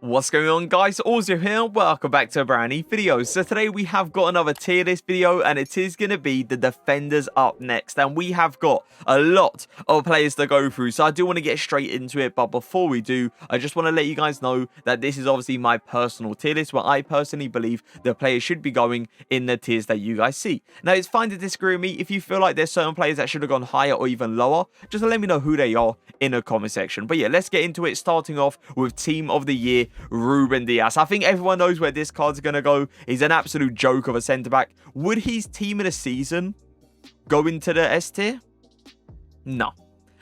What's going on, guys? Auzio here. Welcome back to a brand new video. So today we have got another tier list video, and it is going to be the defenders up next. And we have got a lot of players to go through, so I do want to get straight into it. But before we do, I just want to let you guys know that this is obviously my personal tier list, where I personally believe the players should be going in the tiers that you guys see. Now, it's fine to disagree with me. If you feel like there's certain players that should have gone higher or even lower, just let me know who they are in the comment section. But yeah, let's get into it, starting off with Team of the Year, Ruben Dias. I think everyone knows where this card's going to go. He's an absolute joke of a centre-back. Would his team of the season go into the S tier? No.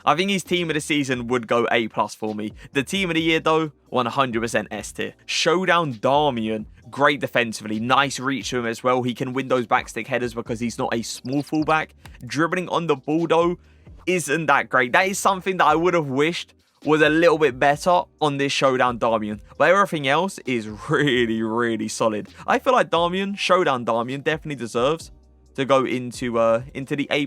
I think his team of the season would go A+ for me. The team of the year, though, 100% S tier. Showdown Darmian. Great defensively. Nice reach to him as well. He can win those backstick headers because he's not a small fullback. Dribbling on the ball, though, isn't that great. That is something that I would have wished was a little bit better on this Showdown Darmian. But everything else is really solid. I feel like Showdown Darmian definitely deserves to go into the A+.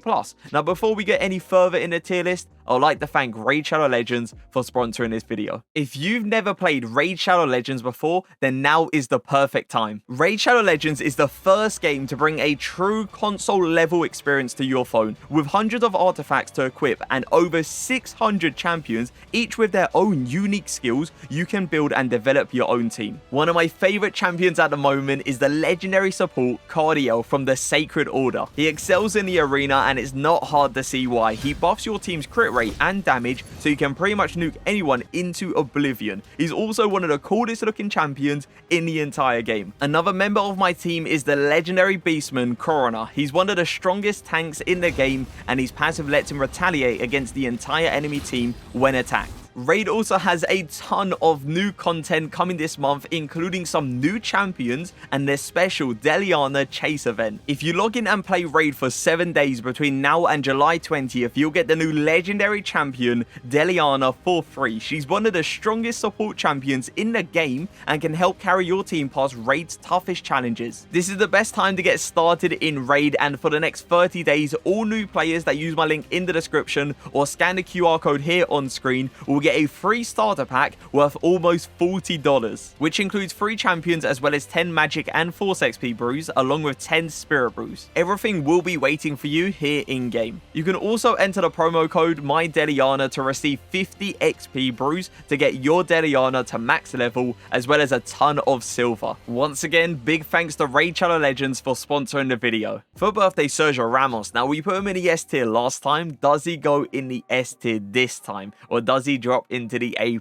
Now, before we get any further in the tier list, I'd like to thank Raid Shadow Legends for sponsoring this video. If you've never played Raid Shadow Legends before, then now is the perfect time. Raid Shadow Legends is the first game to bring a true console level experience to your phone, with hundreds of artifacts to equip and over 600 champions, each with their own unique skills. You can build and develop your own team. One of my favorite champions at the moment is the legendary support Cardiel from the Sacred Order. He excels in the arena, and it's not hard to see why. He buffs your team's crit rate and damage, so you can pretty much nuke anyone into oblivion. He's also one of the coolest looking champions in the entire game. Another member of my team is the legendary beastman Coroner. He's one of the strongest tanks in the game, and his passive lets him retaliate against the entire enemy team when attacked. Raid also has a ton of new content coming this month, including some new champions and their special Deliana Chase event. If you log in and play Raid for 7 days between now and July 20th, you'll get the new legendary champion Deliana for free. She's one of the strongest support champions in the game and can help carry your team past Raid's toughest challenges. This is the best time to get started in Raid, and for the next 30 days, all new players that use my link in the description or scan the QR code here on screen will get a free starter pack worth almost $40, which includes 3 champions as well as 10 magic and force XP brews, along with 10 spirit brews. Everything will be waiting for you here in game. You can also enter the promo code MyDeliana to receive 50 XP brews to get your Deliana to max level, as well as a ton of silver. Once again, big thanks to Raid Shadow Legends for sponsoring the video. For birthday, Sergio Ramos. Now, we put him in the S tier last time. Does he go in the S tier this time, or does he drop into the A+?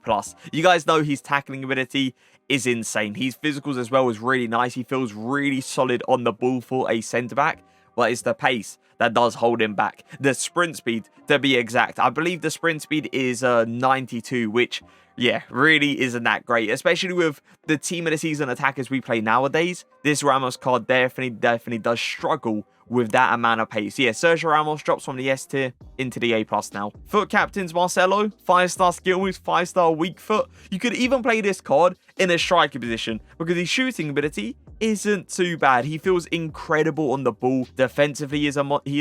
You guys know his tackling ability is insane. His physicals as well is really nice. He feels really solid on the ball for a centre-back, but it's the pace that does hold him back. The sprint speed, to be exact. I believe the sprint speed is 92, which, yeah, really isn't that great, especially with the team of the season attackers we play nowadays. This Ramos card definitely does struggle with that amount of pace. Yeah, Sergio Ramos drops from the S tier into the A+ now. Foot captains Marcelo, 5-star skill moves, 5-star weak foot. You could even play this card in a striker position because his shooting ability isn't too bad. He feels incredible on the ball. Defensively, he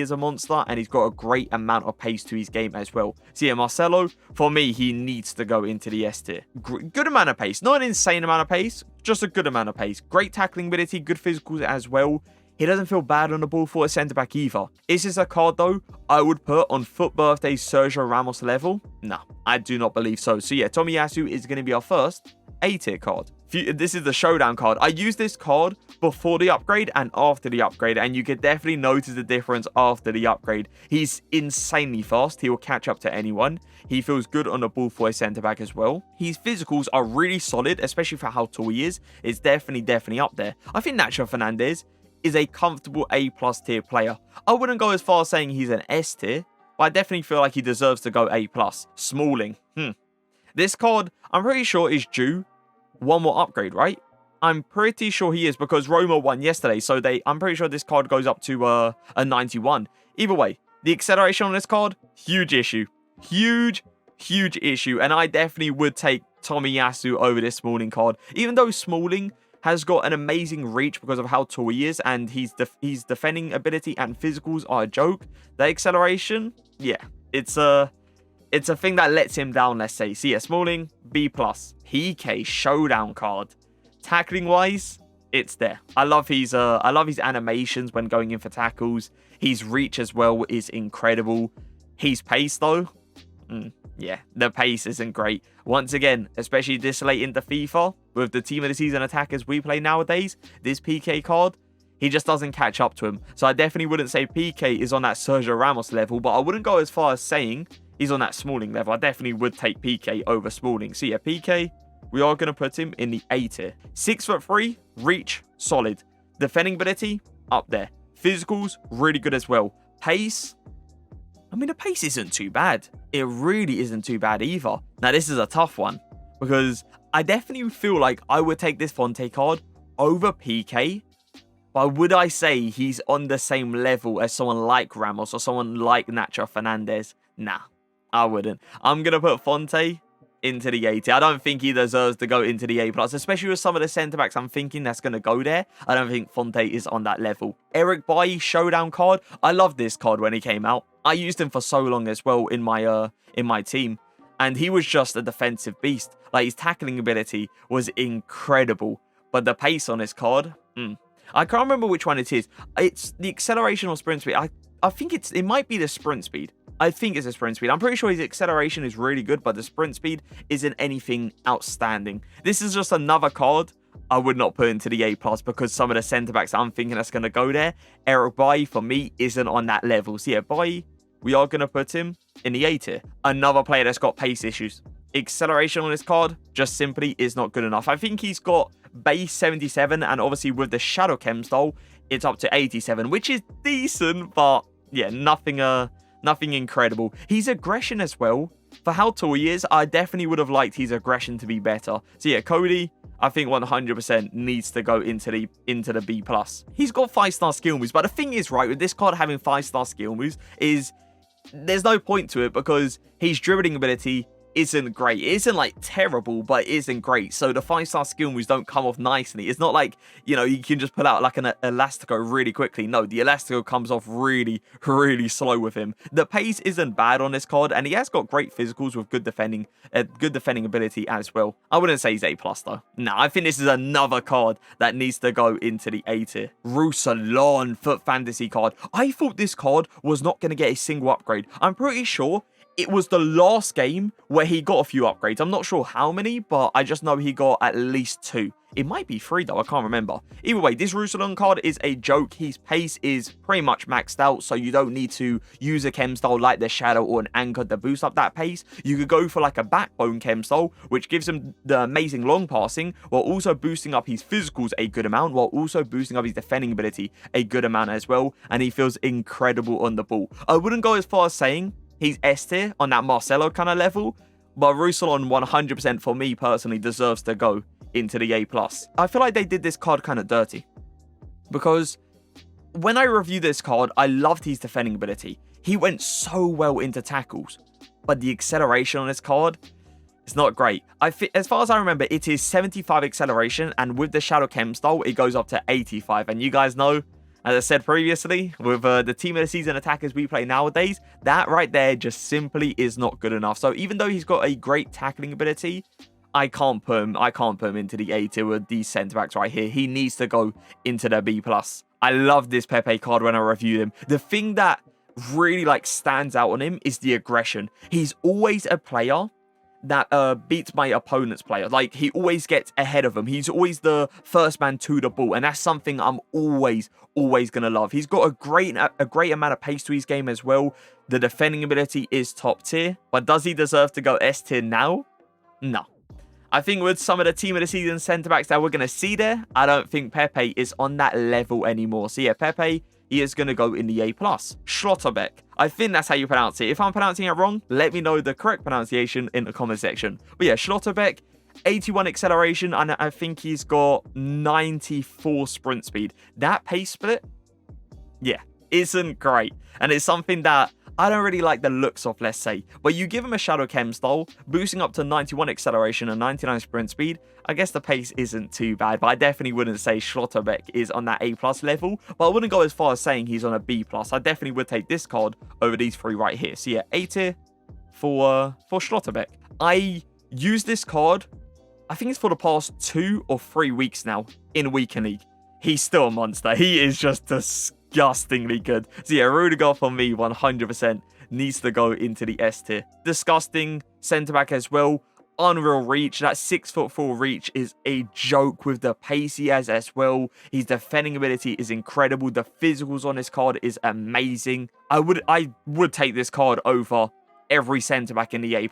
is a monster, and he's got a great amount of pace to his game as well. So yeah, Marcelo, for me, he needs to go into the S tier. Good amount of pace. Not an insane amount of pace, just a good amount of pace. Great tackling ability, good physicals as well. He doesn't feel bad on the ball for a centre-back either. Is this a card, though, I would put on Foot Birthday Sergio Ramos level? No, I do not believe so. So yeah, Tomiyasu is going to be our first A-tier card. This is the Showdown card. I used this card before the upgrade and after the upgrade, and you could definitely notice the difference after the upgrade. He's insanely fast. He will catch up to anyone. He feels good on the ball for a centre-back as well. His physicals are really solid, especially for how tall he is. It's definitely up there. I think Nacho Fernandez is a comfortable A+ tier player. I wouldn't go as far as saying he's an S tier, but I definitely feel like he deserves to go A+. Smalling. This card, I'm pretty sure, is due one more upgrade, right? I'm pretty sure he is, because Roma won yesterday, so I'm pretty sure this card goes up to a 91. Either way, the acceleration on this card, huge issue. Huge issue, and I definitely would take Tomiyasu over this Smalling card, even though Smalling has got an amazing reach because of how tall he is, and his defending ability and physicals are a joke. The acceleration, yeah, it's it's a thing that lets him down, let's say. So yeah, Smalling, B+. PK showdown card. Tackling wise, it's there. I love his animations when going in for tackles. His reach as well is incredible. His pace though, yeah, the pace isn't great. Once again, especially this late into FIFA, with the team of the season attackers we play nowadays, this PK card, he just doesn't catch up to him. So I definitely wouldn't say PK is on that Sergio Ramos level, but I wouldn't go as far as saying he's on that Smalling level. I definitely would take PK over Smalling. So yeah, PK, we are going to put him in the A tier. 6'3", reach, solid. Defending ability, up there. Physicals, really good as well. Pace, I mean, the pace isn't too bad. It really isn't too bad either. Now, this is a tough one because I definitely feel like I would take this Fonte card over PK. But would I say he's on the same level as someone like Ramos or someone like Nacho Fernandez? Nah, I wouldn't. I'm going to put Fonte into the A tier. I don't think he deserves to go into the A+, especially with some of the centre-backs I'm thinking that's going to go there. I don't think Fonte is on that level. Eric Bailly showdown card. I loved this card when he came out. I used him for so long as well in my team, and he was just a defensive beast. Like, his tackling ability was incredible, but the pace on his card, I can't remember which one it is. It's the acceleration or sprint speed. I think it might be the sprint speed. I think it's a sprint speed. I'm pretty sure his acceleration is really good, but the sprint speed isn't anything outstanding. This is just another card I would not put into the A+ because some of the centre-backs I'm thinking that's going to go there, Eric Bailly, for me, isn't on that level. So yeah, Bailly, we are going to put him in the A tier. Another player that's got pace issues. Acceleration on his card just simply is not good enough. I think he's got base 77, and obviously with the Shadow Chem style, it's up to 87, which is decent, but yeah, nothing incredible. His aggression as well, for how tall he is, I definitely would have liked his aggression to be better. So yeah, Cody, I think 100% needs to go into the B+. He's got 5-star skill moves, but the thing is, right, with this card having 5-star skill moves is there's no point to it because his dribbling ability isn't great. It isn't like terrible, but it isn't great. So the 5-star skill moves don't come off nicely. It's not like, you know, you can just pull out like an Elastico really quickly. No, the Elastico comes off really, really slow with him. The pace isn't bad on this card, and he has got great physicals with good defending ability as well. I wouldn't say he's A+ though. No, I think this is another card that needs to go into the A tier. Roussillon Foot Fantasy card. I thought this card was not going to get a single upgrade. I'm pretty sure it was the last game where he got a few upgrades. I'm not sure how many, but I just know he got at least 2. It might be 3 though, I can't remember. Either way, this Roussillon card is a joke. His pace is pretty much maxed out, so you don't need to use a chem style like the Shadow or an Anchor to boost up that pace. You could go for like a Backbone chem style, which gives him the amazing long passing, while also boosting up his physicals a good amount, while also boosting up his defending ability a good amount as well, and he feels incredible on the ball. I wouldn't go as far as saying he's S tier on that Marcelo kind of level, but Roussillon 100% for me personally deserves to go into the A+. I feel like they did this card kind of dirty because when I reviewed this card, I loved his defending ability. He went so well into tackles, but the acceleration on this card is not great. As far as I remember, it is 75 acceleration, and with the Shadow Chem style, it goes up to 85. And you guys know, as I said previously, with the team of the season attackers we play nowadays, that right there just simply is not good enough. So even though he's got a great tackling ability, I can't put him into the A tier with these centre-backs right here. He needs to go into the B+. I love this Pepe card when I review him. The thing that really stands out on him is the aggression. He's always a player that beats my opponent's player. Like, he always gets ahead of him. He's always the first man to the ball, and that's something I'm always gonna love. He's got a great amount of pace to his game as well. The defending ability is top tier, but does he deserve to go S tier now? No. I think with some of the team of the season centre-backs that we're going to see there, I don't think Pepe is on that level anymore. So yeah, Pepe, he is going to go in the A+. Schlotterbeck. I think that's how you pronounce it. If I'm pronouncing it wrong, let me know the correct pronunciation in the comment section. But yeah, Schlotterbeck, 81 acceleration, and I think he's got 94 sprint speed. That pace split, yeah, isn't great. And it's something that I don't really like the looks of, let's say. But you give him a Shadow Chem style, boosting up to 91 acceleration and 99 sprint speed, I guess the pace isn't too bad. But I definitely wouldn't say Schlotterbeck is on that A+ level. But I wouldn't go as far as saying he's on a B+. I definitely would take this card over these 3 right here. So yeah, A tier for Schlotterbeck. I use this card, I think it's for the past 2 or 3 weeks now in Weekend League. He's still a monster. He is just disgustingly good. So yeah, Rudiger for me 100% needs to go into the S tier. Disgusting centre-back as well. Unreal reach. That 6'4" reach is a joke with the pace he has as well. His defending ability is incredible. The physicals on this card is amazing. I would take this card over every centre-back in the A+.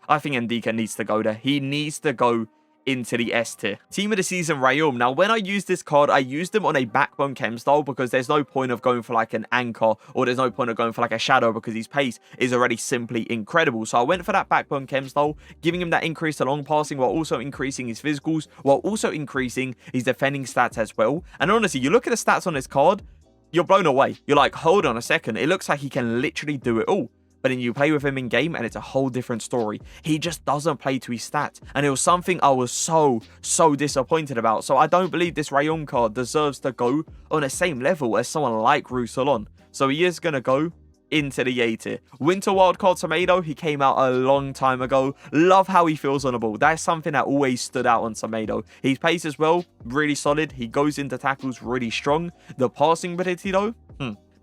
I think Ndika needs to go there. He needs to go into the S tier. Team of the season, Rayoum. Now, when I use this card, I used him on a backbone chem style because there's no point of going for like an anchor, or there's no point of going for like a shadow because his pace is already simply incredible. So I went for that backbone chem style, giving him that increase to long passing while also increasing his physicals, while also increasing his defending stats as well. And honestly, you look at the stats on this card, you're blown away. You're like, hold on a second. It looks like he can literally do it all. But then you play with him in game and it's a whole different story. He just doesn't play to his stats. And it was something I was so disappointed about. So I don't believe this Rayoum card deserves to go on the same level as someone like Roussillon. So he is going to go into the A tier. Winter Wildcard Tomato, he came out a long time ago. Love how he feels on the ball. That's something that always stood out on Tomato. His pace as well, really solid. He goes into tackles really strong. The passing ability though,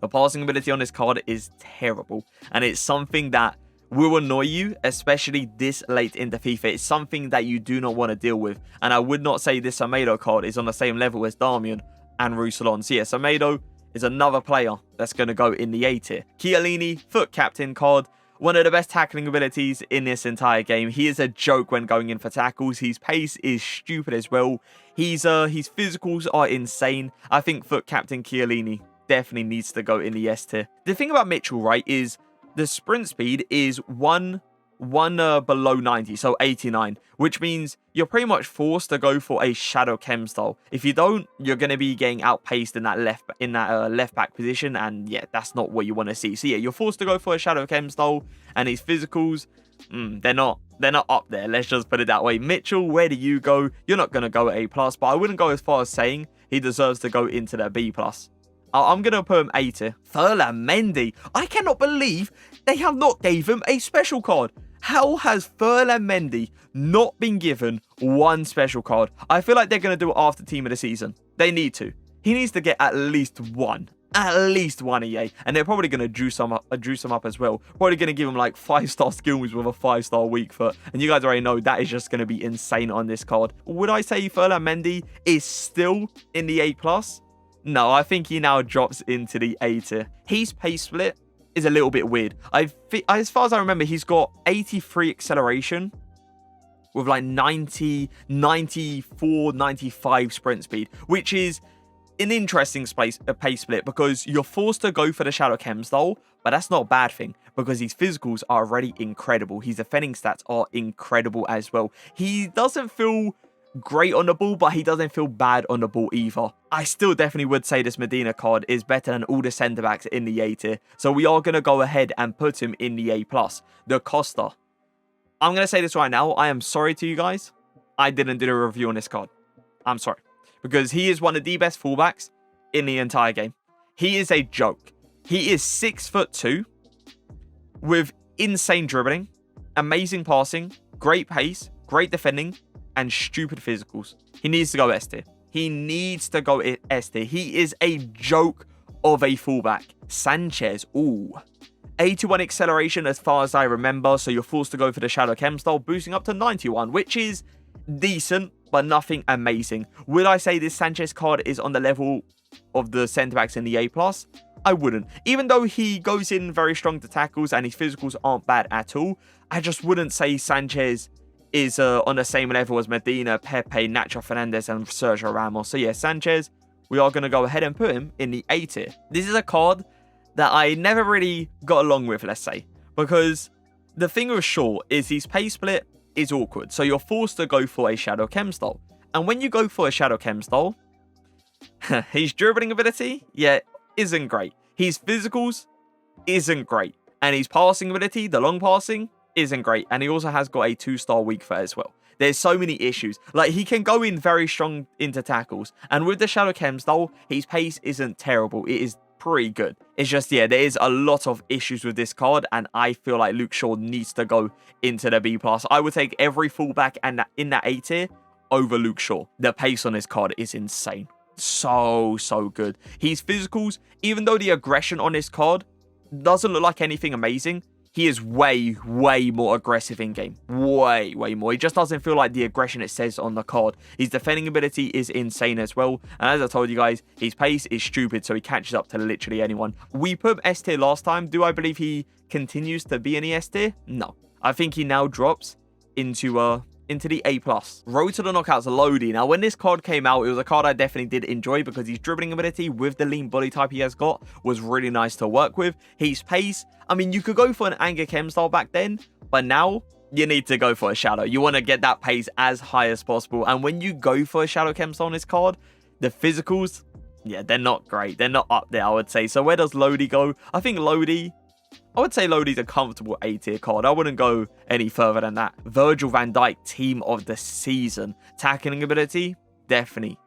the passing ability on this card is terrible. And it's something that will annoy you, especially this late into FIFA. It's something that you do not want to deal with. And I would not say this Tomato card is on the same level as Darmian and Roussillon. So yeah, Tomato is another player that's going to go in the A tier. Chiellini, foot captain card. One of the best tackling abilities in this entire game. He is a joke when going in for tackles. His pace is stupid as well. His physicals are insane. I think foot captain Chiellini definitely needs to go in the S tier. The thing about Mitchell, right, is the sprint speed is one below 90, so 89, which means you're pretty much forced to go for a shadow chem style. If you don't, you're going to be getting outpaced in that left back position, and yeah, that's not what you want to see. So yeah, you're forced to go for a shadow chem style, and his physicals, they're not up there. Let's just put it that way. Mitchell, where do you go? You're not going to go at A+, but I wouldn't go as far as saying he deserves to go into the B+. I'm going to put him A tier. Ferland Mendy. I cannot believe they have not gave him a special card. How has Ferland Mendy not been given one special card? I feel like they're going to do it after Team of the Season. They need to. He needs to get at least one. At least one EA. And they're probably going to juice him up as well. Probably going to give him like 5-star skills with a 5-star weak foot. And you guys already know that is just going to be insane on this card. Would I say Ferland Mendy is still in the A+? No, I think he now drops into the A tier. His pace split is a little bit weird. As far as I remember, he's got 83 acceleration with like 90, 94, 95 sprint speed, which is an interesting pace split because you're forced to go for the shadow chem style, but that's not a bad thing because his physicals are already incredible. His defending stats are incredible as well. He doesn't feel great on the ball, but he doesn't feel bad on the ball either. I still definitely would say this Medina card is better than all the centre backs in the A tier. So we are going to go ahead and put him in the A+. The Costa. I'm going to say this right now. I am sorry to you guys. I didn't do a review on this card. I'm sorry. Because he is one of the best fullbacks in the entire game. He is a joke. He is 6'2" with insane dribbling, amazing passing, great pace, great defending, and stupid physicals. He needs to go S tier. He needs to go S tier. He is a joke of a fullback. Sanchez, ooh. 81 acceleration as far as I remember, so you're forced to go for the shadow chem style, boosting up to 91, which is decent, but nothing amazing. Would I say this Sanchez card is on the level of the centre-backs in the A+? I wouldn't. Even though he goes in very strong to tackles and his physicals aren't bad at all, I just wouldn't say Sanchez is on the same level as Medina, Pepe, Nacho Fernandez, and Sergio Ramos. So yeah, Sanchez, we are going to go ahead and put him in the A tier. This is a card that I never really got along with, let's say, because the thing with Shaw is his pace split is awkward. So you're forced to go for a shadow chem style. And when you go for a shadow chem style, his dribbling ability, yeah, isn't great. His physicals isn't great. And his passing ability, the long passing, isn't great. And he also has got a 2-star weak foot as well. There's so many issues. Like, he can go in very strong into tackles. And with the shadow chem style, his pace isn't terrible. It is pretty good. It's just, yeah, there is a lot of issues with this card, and I feel like Luke Shaw needs to go into the B+. I would take every fullback and in that A tier over Luke Shaw. The pace on this card is insane. So good. His physicals, even though the aggression on this card doesn't look like anything amazing, he is way more aggressive in game. Way more. He just doesn't feel like the aggression it says on the card. His defending ability is insane as well. And as I told you guys, his pace is stupid, so he catches up to literally anyone. We put him S tier last time. Do I believe he continues to be in the S tier? No. I think he now drops into the A+. Road to the Knockouts Lodi. Now, when this card came out, it was a card I definitely did enjoy because his dribbling ability with the lean body type he has got was really nice to work with. His pace, I mean, you could go for an Anger Chem style back then, but now you need to go for a Shadow. You want to get that pace as high as possible. And when you go for a Shadow Chem style on this card, the physicals, yeah, they're not great. They're not up there, I would say. So where does Lodi go? I think Lodi's a comfortable A tier card. I wouldn't go any further than that. Virgil van Dijk, team of the season. Tackling ability, definitely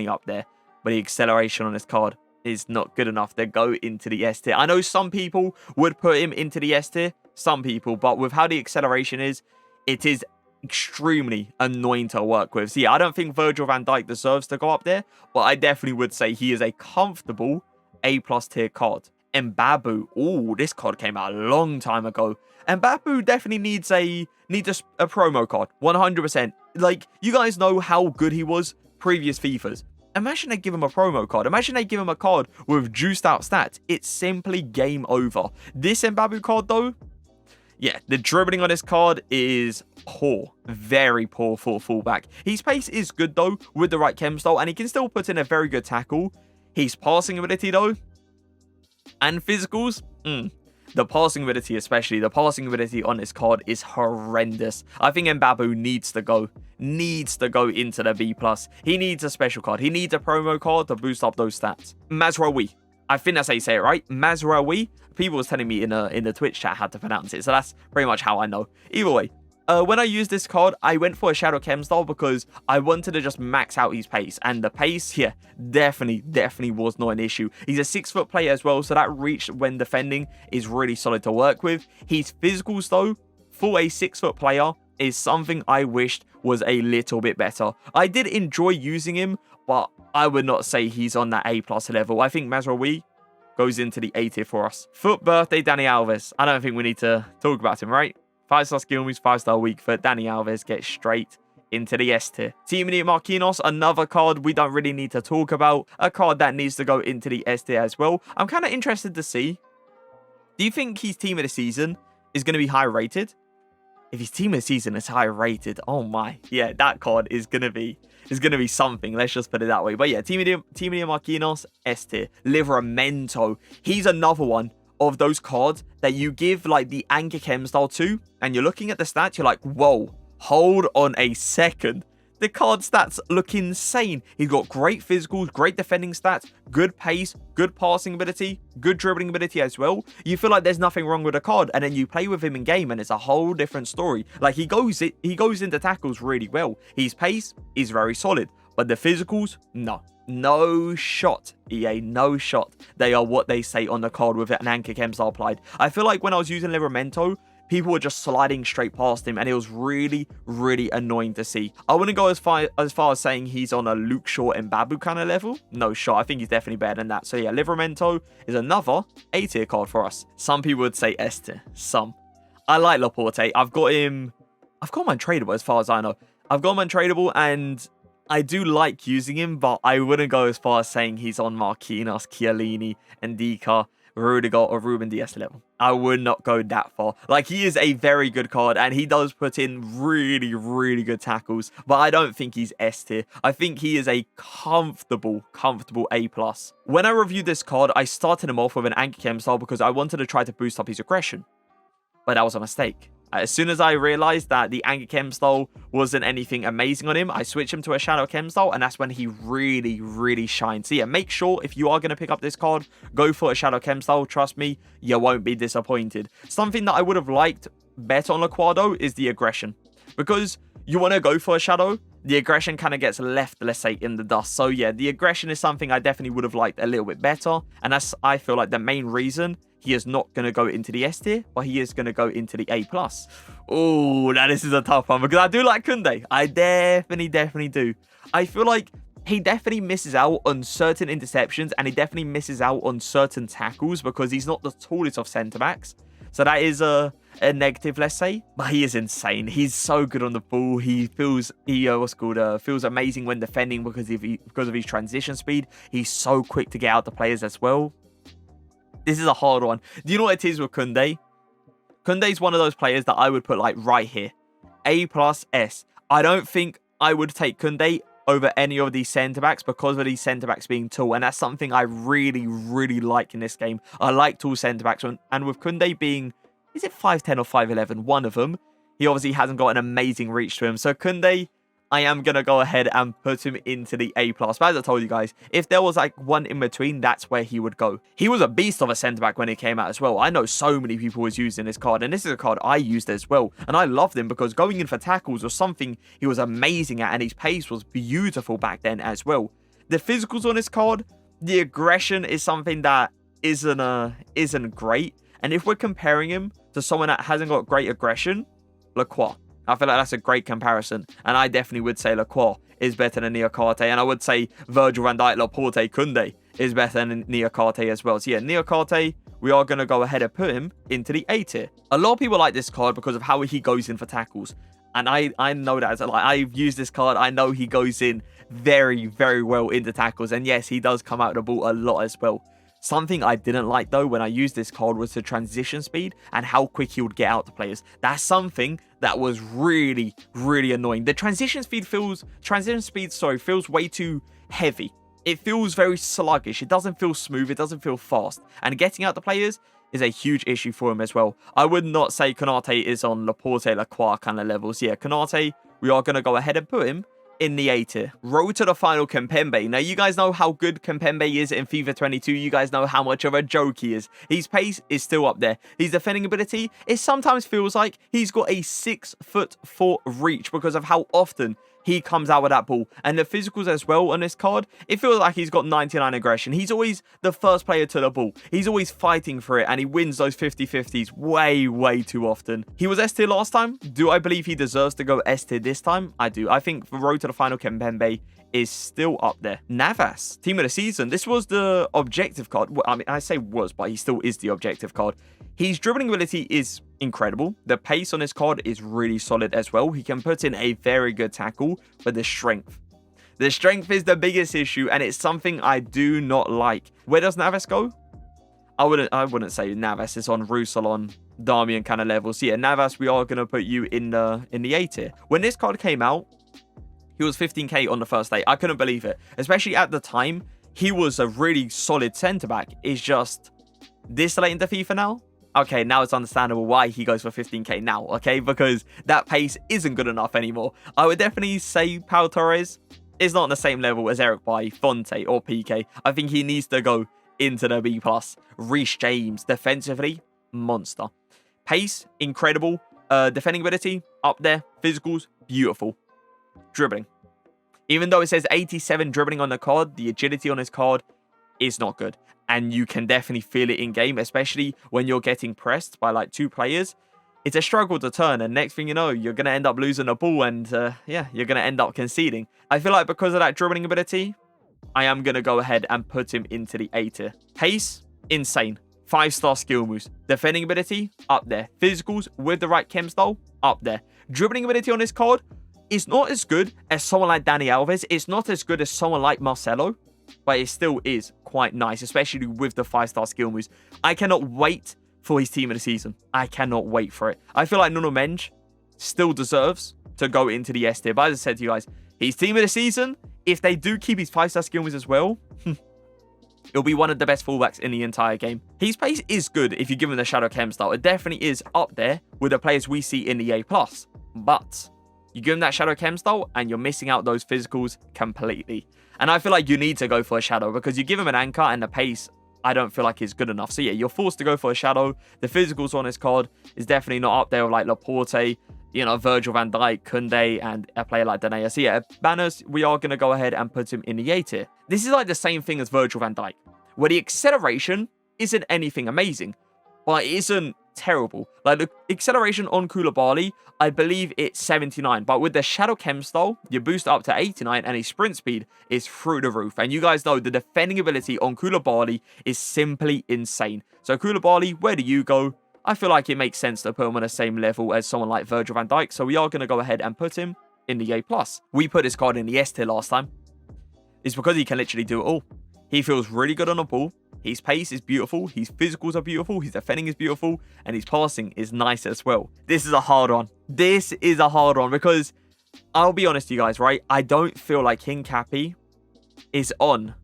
up there. But the acceleration on this card is not good enough to go into the S tier. I know some people would put him into the S tier, some people, but with how the acceleration is, it is extremely annoying to work with. So yeah, I don't think Virgil van Dijk deserves to go up there, but I definitely would say he is a comfortable A+ tier card. Mbabu. Oh, this card came out a long time ago. Mbabu definitely needs a promo card. 100%. Like, you guys know how good he was previous FIFAs. Imagine they give him a promo card. Imagine they give him a card with juiced out stats. It's simply game over. This Mbabu card, though, yeah, the dribbling on this card is poor. Very poor for fullback. His pace is good, though, with the right chem style, and he can still put in a very good tackle. His passing ability, though, and physicals, the passing ability especially, the passing ability on this card is horrendous. I think Mbabu needs to go into the B+. He needs a special card. He needs a promo card to boost up those stats. Mazraoui. I think that's how you say it, right? Mazraoui. People was telling me in the Twitch chat how to pronounce it, so that's pretty much how I know. Either way, when I used this card, I went for a Shadow Chem style because I wanted to just max out his pace. And the pace, yeah, definitely was not an issue. He's a 6-foot player as well, so that reach when defending is really solid to work with. His physicals, though, for a 6-foot player, is something I wished was a little bit better. I did enjoy using him, but I would not say he's on that A+ level. I think Mazraoui goes into the A tier for us. Foot birthday, Dani Alves. I don't think we need to talk about him, right? 5-star skill moves, 5-star weak foot. Dani Alves gets straight into the S tier. Team Idiot Marquinhos, another card we don't really need to talk about. A card that needs to go into the S tier as well. I'm kind of interested to see. Do you think his team of the season is going to be high rated? If his team of the season is high rated, oh my, yeah, that card is gonna be something. Let's just put it that way. But yeah, Team Idiot Marquinhos, S tier. Livramento, he's another one of those cards that you give like the Anchor Chem style to, and you're looking at the stats, you're like, whoa, hold on a second. The card stats look insane. He's got great physicals, great defending stats, good pace, good passing ability, good dribbling ability as well. You feel like there's nothing wrong with the card, and then you play with him in game, and it's a whole different story. Like he goes into tackles really well. His pace is very solid, but the physicals, no shot, EA, no shot. They are what they say on the card with an Anchor Chem style applied. I feel like when I was using Livramento, people were just sliding straight past him, and it was really annoying to see. I wouldn't go as far as saying he's on a Luke Shaw and Mbabu kind of level. No shot. I think he's definitely better than that. So yeah, Livramento is another A tier card for us. Some people would say S tier. Some. I like Laporte. I've got him untradeable as far as I know. I've got him untradeable, and I do like using him, but I wouldn't go as far as saying he's on Marquinhos, Chiellini, and Dika, Rudiger, or Ruben Dias level. I would not go that far. Like, he is a very good card, and he does put in really good tackles, but I don't think he's S tier. I think he is a comfortable A+. When I reviewed this card, I started him off with an Anchor Chem style because I wanted to try to boost up his aggression, but that was a mistake. As soon as I realized that the Anchor Chem style wasn't anything amazing on him, I switched him to a Shadow Chem style, and that's when he really shined. So yeah, make sure if you are going to pick up this card, go for a Shadow Chem style. Trust me, you won't be disappointed. Something that I would have liked better on Laquado is the aggression. Because you want to go for a Shadow the aggression kind of gets left, let's say, in the dust. So yeah, the aggression is something I definitely would have liked a little bit better. And that's, I feel like, the main reason he is not going to go into the S tier, but he is going to go into the A+. Oh, now this is a tough one because I do like Koundé. I definitely do. I feel like he definitely misses out on certain interceptions and he definitely misses out on certain tackles because he's not the tallest of centre-backs. So that is a negative, let's say. But he is insane. He's so good on the ball. He feels feels amazing when defending because of his transition speed. He's so quick to get out the players as well. This is a hard one. Do you know what it is with Koundé? Koundé is one of those players that I would put like right here. A+, S. I don't think I would take Koundé over any of these centre-backs because of these centre-backs being tall. And that's something I really like in this game. I like tall centre-backs. And with Koundé being, is it 5'10 or 5'11? One of them. He obviously hasn't got an amazing reach to him. So Koundé, I am going to go ahead and put him into the A+. But as I told you guys, if there was like one in between, that's where he would go. He was a beast of a centre-back when he came out as well. I know so many people was using this card, and this is a card I used as well. And I loved him because going in for tackles was something he was amazing at, and his pace was beautiful back then as well. The physicals on this card, the aggression is something that isn't great. And if we're comparing him to someone that hasn't got great aggression, LAKEY. I feel like that's a great comparison. And I definitely would say LAKEY is better than Niakate. And I would say Virgil van Dijk, Laporte, Koundé is better than Niakate as well. So yeah, Niakate, we are going to go ahead and put him into the A tier. A lot of people like this card because of how he goes in for tackles. And I know that. Like, I've used this card. I know he goes in very well into tackles. And yes, he does come out of the ball a lot as well. Something I didn't like, though, when I used this card was the transition speed and how quick he would get out to players. That's something that was really annoying. The transition speed feels way too heavy. It feels very sluggish. It doesn't feel smooth. It doesn't feel fast. And getting out the players is a huge issue for him as well. I would not say Konate is on Laporte, LAKEY kind of levels. Yeah, Konate, we are going to go ahead and put him in the A tier. Road to the final, Kimpembe. Now, you guys know how good Kimpembe is in FIFA 22. You guys know how much of a joke he is. His pace is still up there. His defending ability, it sometimes feels like he's got a 6'4" reach because of how often he comes out with that ball. And the physicals as well on this card, it feels like he's got 99 aggression. He's always the first player to the ball. He's always fighting for it, and he wins those 50-50s way too often. He was S tier last time. Do I believe he deserves to go S tier this time? I do. I think the road to the final, Kimpembe is still up there. Navas, team of the season. This was the objective card. Well, I mean, I say was, but he still is the objective card. His dribbling ability is incredible. The pace on this card is really solid as well. He can put in a very good tackle, but the strength. The strength is the biggest issue, and it's something I do not like. Where does Navas go? I wouldn't say Navas is on Roussillon, Darmian kind of levels. So yeah, Navas, we are going to put you in the A tier. When this card came out, he was 15k on the first day. I couldn't believe it. Especially at the time, he was a really solid centre-back. It's just this late into FIFA now. Okay, now it's understandable why he goes for 15k now, okay? Because that pace isn't good enough anymore. I would definitely say Pau Torres is not on the same level as Eric Bailly, Fonte, or PK. I think he needs to go into the B+. Reece James, defensively, monster. Pace, incredible. Defending ability, up there. Physicals, beautiful. Dribbling. Even though it says 87 dribbling on the card, the agility on his card is not good. And you can definitely feel it in game, especially when you're getting pressed by like two players. It's a struggle to turn, and next thing you know, you're going to end up losing the ball, and yeah, you're going to end up conceding. I feel like because of that dribbling ability, I am going to go ahead and put him into the A tier. Pace, insane. 5-star skill moves. Defending ability, up there. Physicals with the right chem style, up there. Dribbling ability on this card, it's not as good as someone like Dani Alves. It's not as good as someone like Marcelo, but it still is quite nice, especially with the 5-star skill moves. I cannot wait for his team of the season. I cannot wait for it. I feel like Nuno Mendes still deserves to go into the S tier. But as I said to you guys, his team of the season, if they do keep his 5-star skill moves as well, it'll be one of the best fullbacks in the entire game. His pace is good if you give him the Shadow Chem style. It definitely is up there with the players we see in the A+. But you give him that Shadow Chem style and you're missing out those physicals completely. And I feel like you need to go for a Shadow because you give him an anchor and the pace, I don't feel like is good enough. So yeah, you're forced to go for a Shadow. The physicals on his card is definitely not up there with like Laporte. Virgil van Dijk, Koundé, and a player like Dene. So yeah, Banners, we are going to go ahead and put him in the A tier. This is like the same thing as Virgil van Dijk, where the acceleration isn't anything amazing, but it isn't terrible. Like the acceleration on Koulibaly, I believe it's 79, but with the Shadow Chem style, you boost up to 89 and his sprint speed is through the roof. And you guys know the defending ability on Koulibaly is simply insane. So Koulibaly, where do you go? I feel like it makes sense to put him on the same level as someone like Virgil van Dijk, so we are going to go ahead and put him in the A+. We put this card in the S tier last time. It's because he can literally do it all. He feels really good on the ball. His pace is beautiful. His physicals are beautiful. His defending is beautiful. And his passing is nice as well. This is a hard one. This is a hard one because I'll be honest with you guys, right? I don't feel like Hincapi is on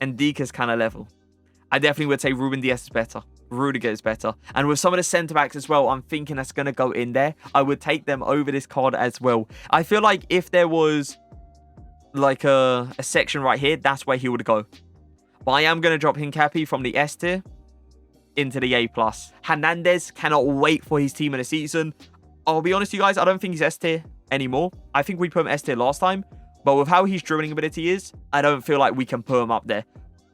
Ndika's kind of level. I definitely would say Ruben Dias is better. Rudiger is better. And with some of the centre-backs as well, I'm thinking that's going to go in there. I would take them over this card as well. I feel like if there was like a section right here, that's where he would go. But I am going to drop Hincapi from the S tier into the A+. Hernandez, cannot wait for his team of the season. I'll be honest with you guys, I don't think he's S tier anymore. I think we put him S tier last time. But with how his dribbling ability is, I don't feel like we can put him up there.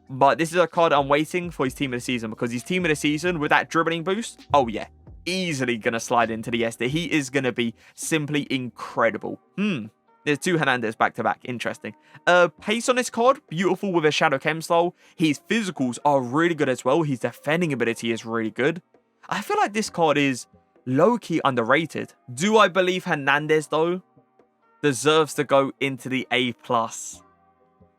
But this is a card I'm waiting for his team of the season, because his team of the season with that dribbling boost, oh yeah, easily going to slide into the S tier. He is going to be simply incredible. There's two Hernandez back-to-back. Interesting. Pace on this card, beautiful with a Shadow Chem style. His physicals are really good as well. His defending ability is really good. I feel like this card is low-key underrated. Do I believe Hernandez, though, deserves to go into the A+?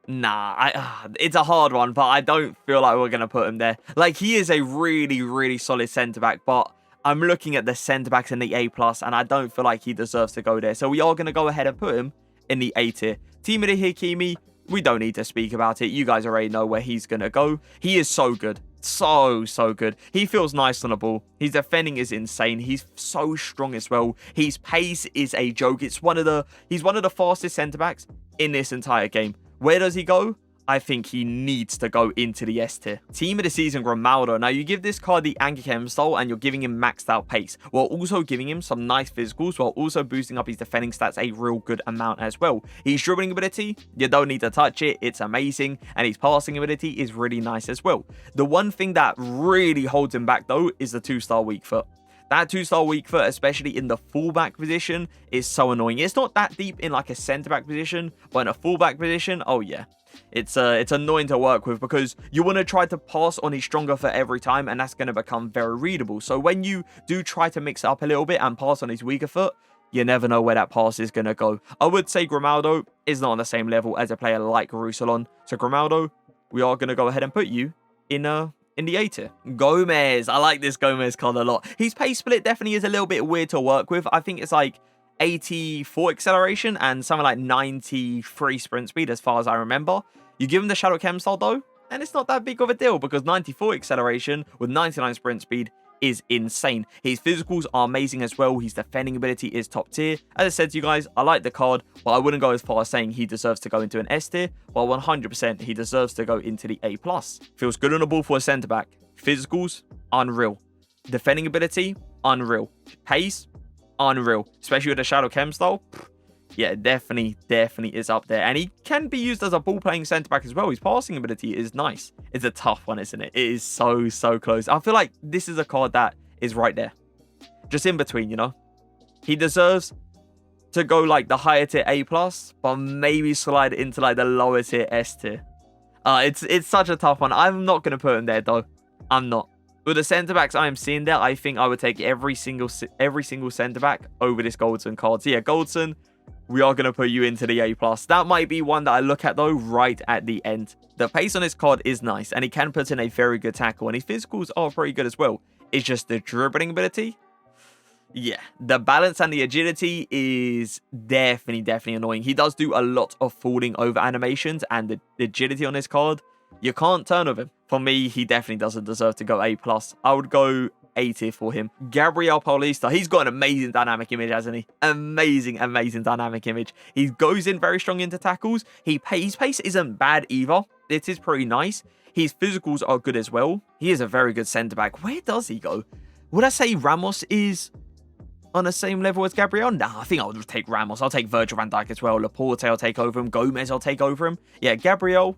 Nah, it's a hard one, but I don't feel like we're going to put him there. Like, he is a really, really solid centre-back, but I'm looking at the centre-backs in the A+, and I don't feel like he deserves to go there. So we are going to go ahead and put him in the A tier. Timothy Hakimi, we don't need to speak about it. You guys already know where he's going to go. He is so good. So good. He feels nice on the ball. His defending is insane. He's so strong as well. His pace is a joke. He's one of the fastest centre-backs in this entire game. Where does he go? I think he needs to go into the S tier. Team of the season, Grimaldo. Now, you give this card the Anchor Chem style and you're giving him maxed out pace, while also giving him some nice physicals, while also boosting up his defending stats a real good amount as well. His dribbling ability, you don't need to touch it. It's amazing. And his passing ability is really nice as well. The one thing that really holds him back, though, is the 2-star weak foot. That 2-star weak foot, especially in the fullback position, is so annoying. It's not that deep in like a centre-back position, but in a fullback position, oh yeah. It's annoying to work with because you want to try to pass on his stronger foot every time, and that's going to become very readable. So when you do try to mix it up a little bit and pass on his weaker foot, you never know where that pass is going to go. I would say Grimaldo is not on the same level as a player like Roussillon. So Grimaldo, we are going to go ahead and put you in the A tier. Gomez. I like this Gomez card a lot. His pace split definitely is a little bit weird to work with. I think it's like 84 acceleration and something like 93 sprint speed as far as I remember. You give him the Shadow Chem style though, and it's not that big of a deal because 94 acceleration with 99 sprint speed is insane. His physicals are amazing as well. His defending ability is top tier. As I said to you guys, I like the card, but I wouldn't go as far as saying he deserves to go into an S tier, while 100% he deserves to go into the A+. Feels good on the ball for a centre-back. Physicals, unreal. Defending ability, unreal. Pace, unreal. Especially with the Shadow Chem style. Yeah, definitely is up there. And he can be used as a ball-playing centre-back as well. His passing ability is nice. It's a tough one, isn't it? It is so close. I feel like this is a card that is right there. Just in between, you know? He deserves to go like the higher tier A+, but maybe slide into like the lower tier S tier. It's such a tough one. I'm not going to put him there, though. I'm not. With the centre-backs I am seeing there, I think I would take every single centre-back over this Goldson card. So yeah, Goldson, we are going to put you into the A+. That might be one that I look at, though, right at the end. The pace on this card is nice, and he can put in a very good tackle, and his physicals are pretty good as well. It's just the dribbling ability. Yeah, the balance and the agility is definitely annoying. He does do a lot of falling over animations, and the agility on this card, you can't turn with him. For me, he definitely doesn't deserve to go A+. I would go A tier for him. Gabriel Paulista, he's got an amazing dynamic image, hasn't he? Amazing dynamic image. He goes in very strong into tackles. His pace isn't bad either. It is pretty nice. His physicals are good as well. He is a very good centre-back. Where does he go? Would I say Ramos is on the same level as Gabriel? Nah, I think I'll just take Ramos. I'll take Virgil van Dijk as well. Laporte, I'll take over him. Gomez, I'll take over him. Yeah, Gabriel,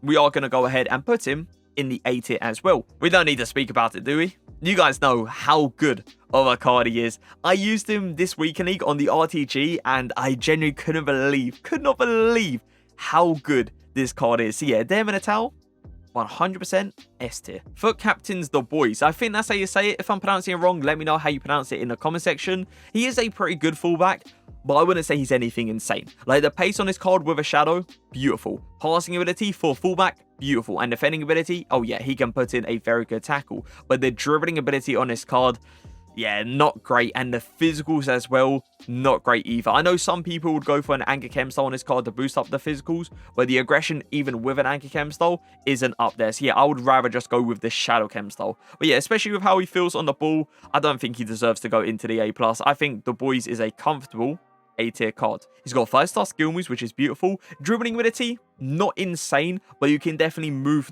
we are going to go ahead and put him in the A tier as well. We don't need to speak about it, do we? You guys know how good of a card he is. I used him this weekend league on the RTG, and I genuinely could not believe how good this card is. So yeah, Damon Natal, 100% S tier. For captains, the boys. I think that's how you say it. If I'm pronouncing it wrong, let me know how you pronounce it in the comment section. He is a pretty good fullback, but I wouldn't say he's anything insane. Like, the pace on this card with a shadow, beautiful. Passing ability for fullback, beautiful. And defending ability, oh yeah, he can put in a very good tackle. But the dribbling ability on this card, yeah, not great. And the physicals as well, not great either. I know some people would go for an anchor chem style on this card to boost up the physicals, but the aggression, even with an anchor chem style, isn't up there. So yeah, I would rather just go with the shadow chem style. But yeah, especially with how he feels on the ball, I don't think he deserves to go into the A+. I think the boys is a comfortable A tier card. He's got 5-star skill moves, which is beautiful. Dribbling ability, not insane, but you can definitely move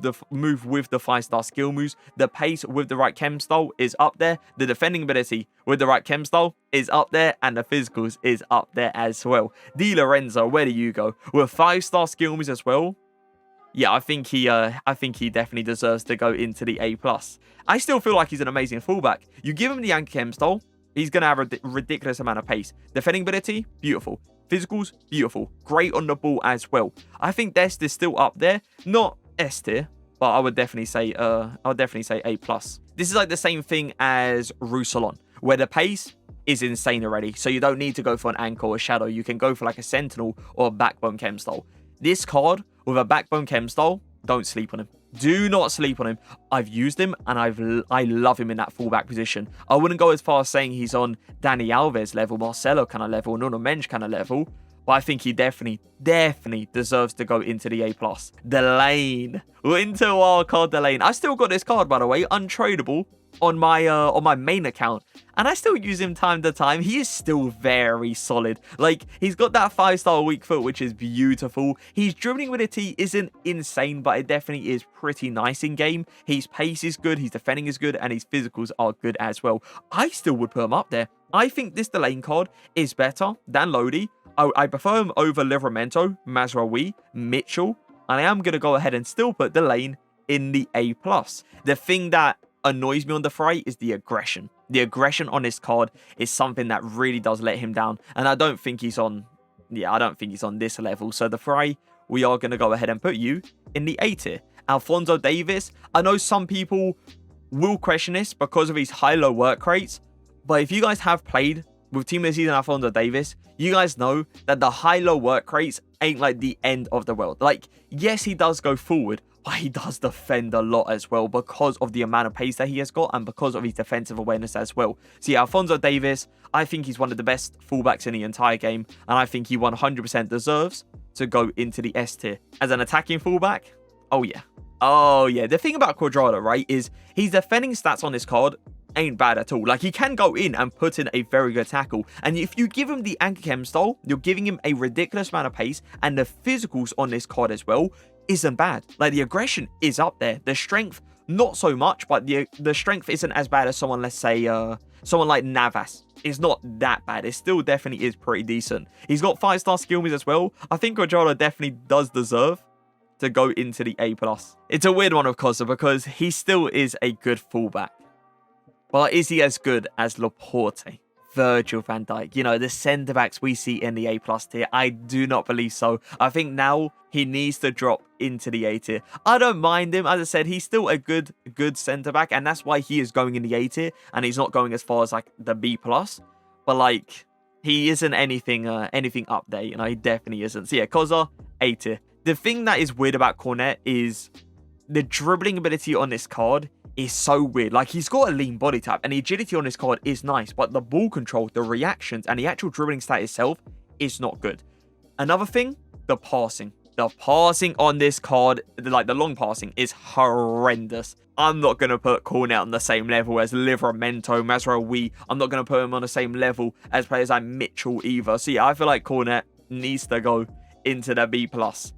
with the 5-star skill moves. The pace with the right chem style is up there. The defending ability with the right chem style is up there, and the physicals is up there as well. Di Lorenzo, where do you go? With 5-star skill moves as well. Yeah, I think he definitely deserves to go into the A+. I still feel like he's an amazing fullback. You give him the anchor chem style, he's going to have a ridiculous amount of pace. Defending ability, beautiful. Physicals, beautiful. Great on the ball as well. I think Dest is still up there. Not S tier, but I would definitely say A+. This is like the same thing as Roussillon, where the pace is insane already. So you don't need to go for an anchor or a shadow. You can go for like a sentinel or a backbone chem style. This card with a backbone chem style, don't sleep on him. Do not sleep on him. I've used him, and I love him in that fullback position. I wouldn't go as far as saying he's on Dani Alves level, Marcelo kind of level, Nuno Mendes kind of level, but I think he definitely deserves to go into the A+. Delane. Into our card, Delane. I still got this card, by the way, untradeable on my main account, and I still use him time to time. He is still very solid. Like, he's got that 5-star weak foot, which is beautiful. His dribbling ability isn't insane, but it definitely is pretty nice in game. His pace is good, his defending is good, and his physicals are good as well. I still would put him up there. I think this Delane card is better than Lodi. I prefer him over Livramento, Mazraoui, Mitchell, and I am going to go ahead and still put Delane in the A+. The thing that annoys me on the fray is the aggression. The aggression on this card is something that really does let him down, and I don't think he's on this level. So the fray, we are going to go ahead and put you in the A tier. Alphonso Davies, I know some people will question this because of his high-low work rates, but if you guys have played with Team of the Season Alphonso Davies, you guys know that the high-low work rates ain't like the end of the world. Like, yes, he does go forward, but he does defend a lot as well because of the amount of pace that he has got and because of his defensive awareness as well. So yeah, Alphonso Davies, I think he's one of the best fullbacks in the entire game, and I think he 100% deserves to go into the S tier. As an attacking fullback, oh yeah. Oh yeah, the thing about Cuadrado, right, is his defending stats on this card ain't bad at all. Like, he can go in and put in a very good tackle, and if you give him the anchor chem style, you're giving him a ridiculous amount of pace, and the physicals on this card as well isn't bad. Like, the aggression is up there. The strength, not so much, but the strength isn't as bad as someone, let's say, someone like Navas. It's not that bad. It still definitely is pretty decent. He's got 5-star skill moves as well. I think Cuadrado definitely does deserve to go into the A+. It's a weird one, of course, because he still is a good fullback. But is he as good as Laporte, Virgil van Dijk? You know, the centre-backs we see in the A+ tier, I do not believe so. I think now he needs to drop into the A tier. I don't mind him. As I said, he's still a good centre-back, and that's why he is going in the A tier, and he's not going as far as, like, the B+. But, like, he isn't anything up there, you know, he definitely isn't. So, yeah, Koza, A tier. The thing that is weird about Cornet is the dribbling ability on this card is so weird. Like, he's got a lean body type, and the agility on this card is nice, but the ball control, the reactions, and the actual dribbling stat itself is not good. Another thing, the passing. The passing on this card, like the long passing, is horrendous. I'm not going to put Cornet on the same level as Livramento, Mazraoui. I'm not going to put him on the same level as players like Mitchell either. So yeah, I feel like Cornet needs to go into the B+.